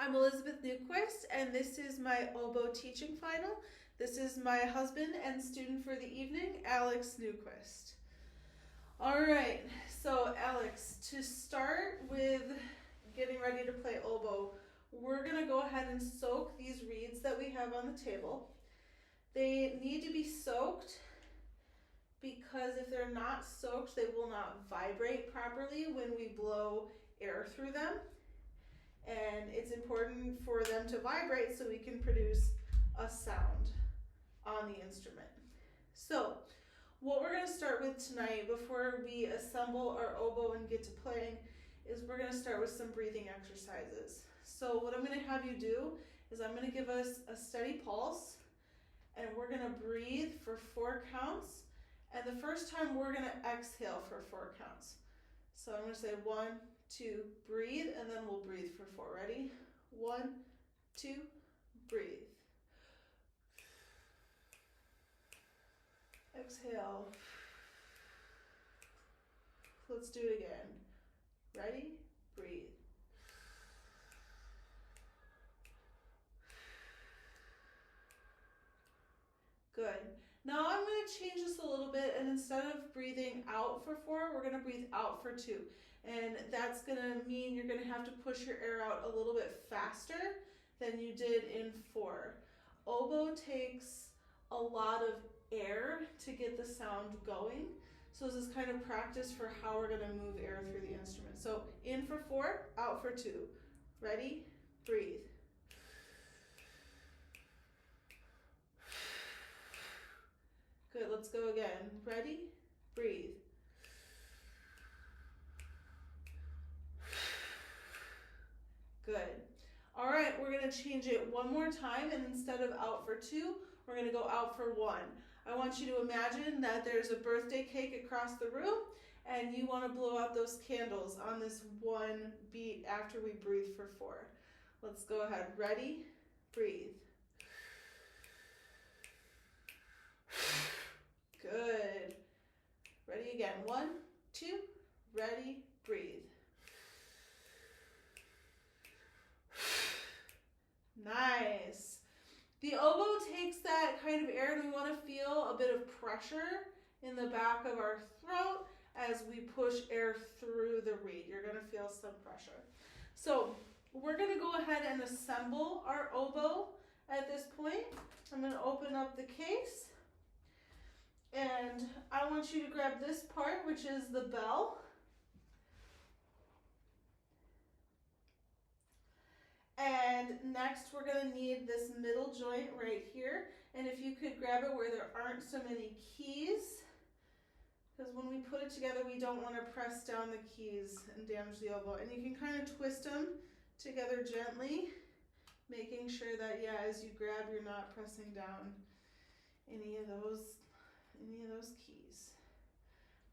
I'm Elizabeth Newquist, and this is my oboe teaching final. This is my husband and student for the evening, Alex Newquist. All right, so Alex, to start with getting ready to play oboe, we're gonna go ahead and soak these reeds that we have on the table. They need to be soaked because if they're not soaked, they will not vibrate properly when we blow air through them. And it's important for them to vibrate so we can produce a sound on the instrument. So what we're going to start with tonight before we assemble our oboe and get to playing is we're going to start with some breathing exercises. So what I'm going to have you do is I'm going to give us a steady pulse and we're going to breathe for 4 counts, and the first time we're going to exhale for 4 counts. So I'm going to say 1, 2, breathe, and then we'll breathe for 4. Ready? 1, 2, breathe. Exhale. Let's do it again. Ready? Breathe. Good. Now I'm going to change this a little bit, and instead of breathing out for 4, we're going to breathe out for 2. And that's going to mean you're going to have to push your air out a little bit faster than you did in 4. Oboe takes a lot of air to get the sound going. So this is kind of practice for how we're going to move air through the instrument. So in for 4, out for 2. Ready? Breathe. Good, let's go again. Ready? Breathe. Good. All right, we're gonna change it one more time, and instead of out for 2, we're gonna go out for 1. I want you to imagine that there's a birthday cake across the room, and you wanna blow out those candles on this one beat after we breathe for 4. Let's go ahead. Ready? Breathe. Good. Ready again. 1, 2, ready, breathe. Nice. The oboe takes that kind of air, and we want to feel a bit of pressure in the back of our throat as we push air through the reed. You're going to feel some pressure. So we're going to go ahead and assemble our oboe at this point. I'm going to open up the case. And I want you to grab this part, which is the bell. And next we're going to need this middle joint right here. And if you could grab it where there aren't so many keys, because when we put it together, we don't want to press down the keys and damage the oboe. And you can kind of twist them together gently, making sure that, yeah, as you grab, you're not pressing down any of those keys.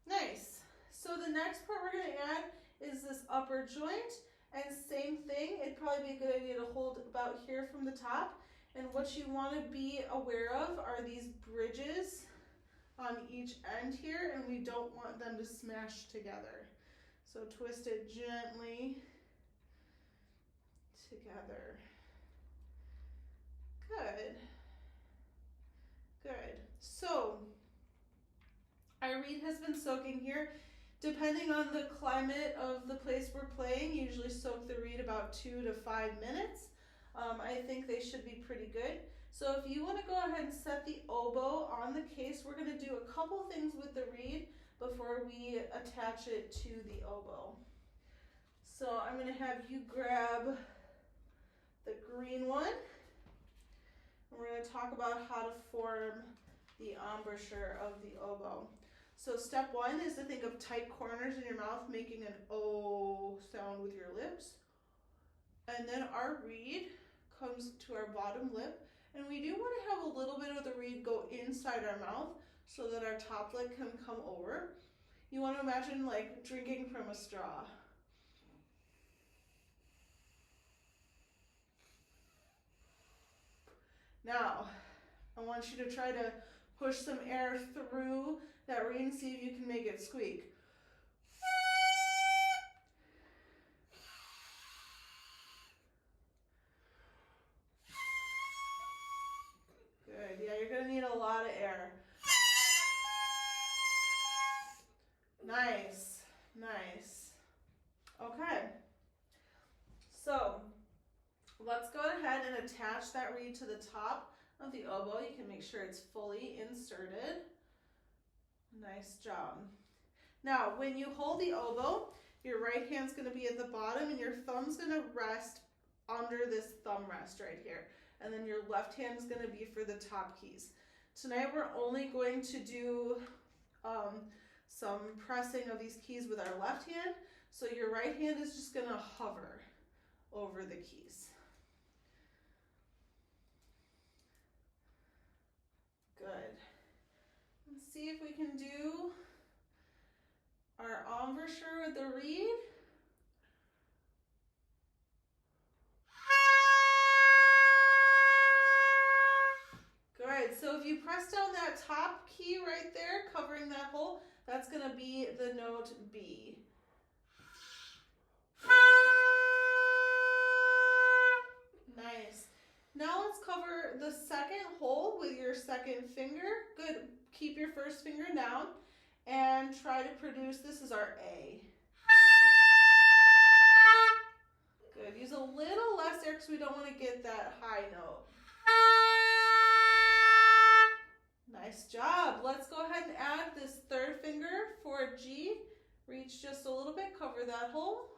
Nice. So the next part we're going to add is this upper joint, and same thing, it'd probably be a good idea to hold about here from the top, and what you want to be aware of are these bridges on each end here, and we don't want them to smash together. So twist it gently together. Good. Good. So our reed has been soaking here. Depending on the climate of the place we're playing, usually soak the reed about 2 to 5 minutes. I think they should be pretty good. So if you want to go ahead and set the oboe on the case, we're going to do a couple things with the reed before we attach it to the oboe. So I'm going to have you grab the green one. And we're going to talk about how to form the embouchure of the oboe. So step 1 is to think of tight corners in your mouth, making an O sound with your lips. And then our reed comes to our bottom lip. And we do want to have a little bit of the reed go inside our mouth so that our top lip can come over. You want to imagine like drinking from a straw. Now, I want you to try to push some air through that reed and see if you can make it squeak. Good. Yeah, you're gonna need a lot of air. Nice. Nice. Okay. So let's go ahead and attach that reed to the top of the oboe. You can make sure it's fully inserted. Nice job. Now, when you hold the oboe, your right hand's going to be at the bottom and your thumb's going to rest under this thumb rest right here. And then your left hand is going to be for the top keys. Tonight we're only going to do some pressing of these keys with our left hand. So your right hand is just going to hover over the keys. Good. Let's see if we can do our embouchure with the reed. Good. So if you press down that top key right there, covering that hole, that's going to be the note B. Nice. Now let's cover the second hole with your second finger. Good. Keep your first finger down and try to produce, this is our A. Good. Use a little less air because we don't want to get that high note. Nice job. Let's go ahead and add this third finger for G. Reach just a little bit, cover that hole.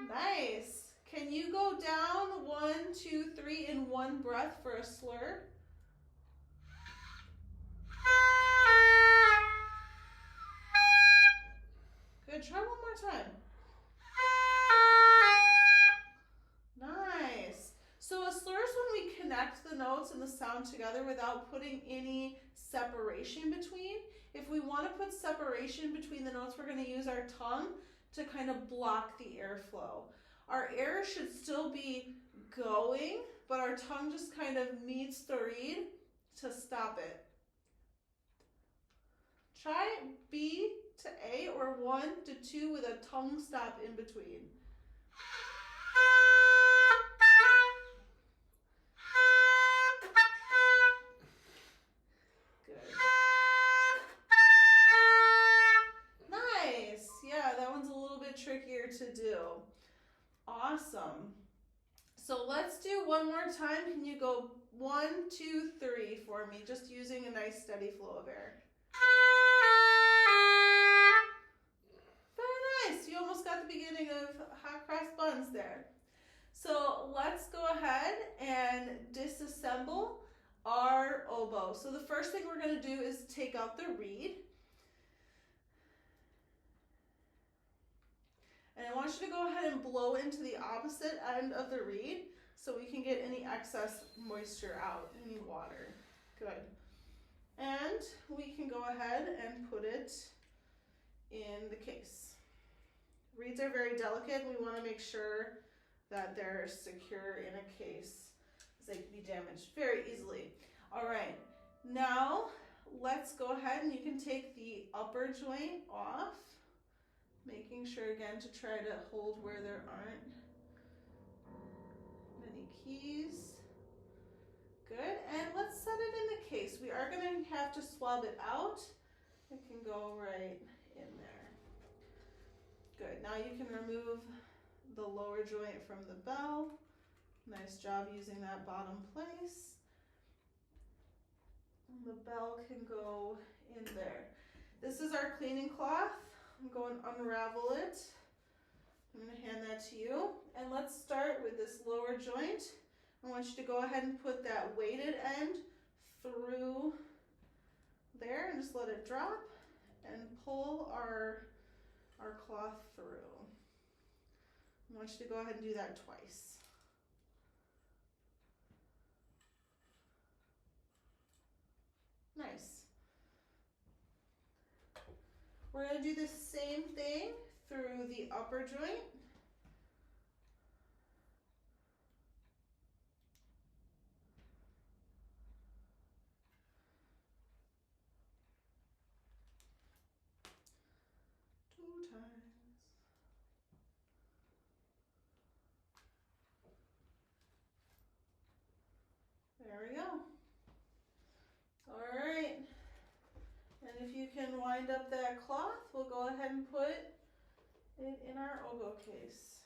Nice. Can you go down 1, 2, 3 in one breath for a slur? Good. Try one more time. Nice. So a slur is when we connect the notes and the sound together without putting any separation between. If we want to put separation between the notes, we're going to use our tongue to kind of block the airflow. Our air should still be going, but our tongue just kind of meets the reed to stop it. Try B to A or 1 to 2 with a tongue stop in between. Good. Nice. Yeah, that one's a little bit trickier to do. Awesome. So let's do one more time. Can you go 1, 2, 3 for me, just using a nice steady flow of air. Very nice. You almost got the beginning of hot cross buns there. So let's go ahead and disassemble our oboe. So the first thing we're going to do is take out the reed. And I want you to go ahead and blow into the opposite end of the reed so we can get any excess moisture out, any water. Good. And we can go ahead and put it in the case. Reeds are very delicate. We want to make sure that they're secure in a case because they can be damaged very easily. All right, now let's go ahead and you can take the upper joint off, making sure again to try to hold where there aren't many keys. Good, and let's set it in the case. We are going to have to swab it out. It can go right in there. Good, now you can remove the lower joint from the bell. Nice job using that bottom place. And the bell can go in there. This is our cleaning cloth. I'm going to unravel it. I'm going to hand that to you. And let's start with this lower joint. I want you to go ahead and put that weighted end through there and just let it drop and pull our cloth through. I want you to go ahead and do that twice. Nice. We're going to do the same thing through the upper joint. you can wind up that cloth, we'll go ahead and put it in our oboe case.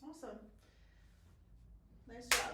Awesome. Nice job.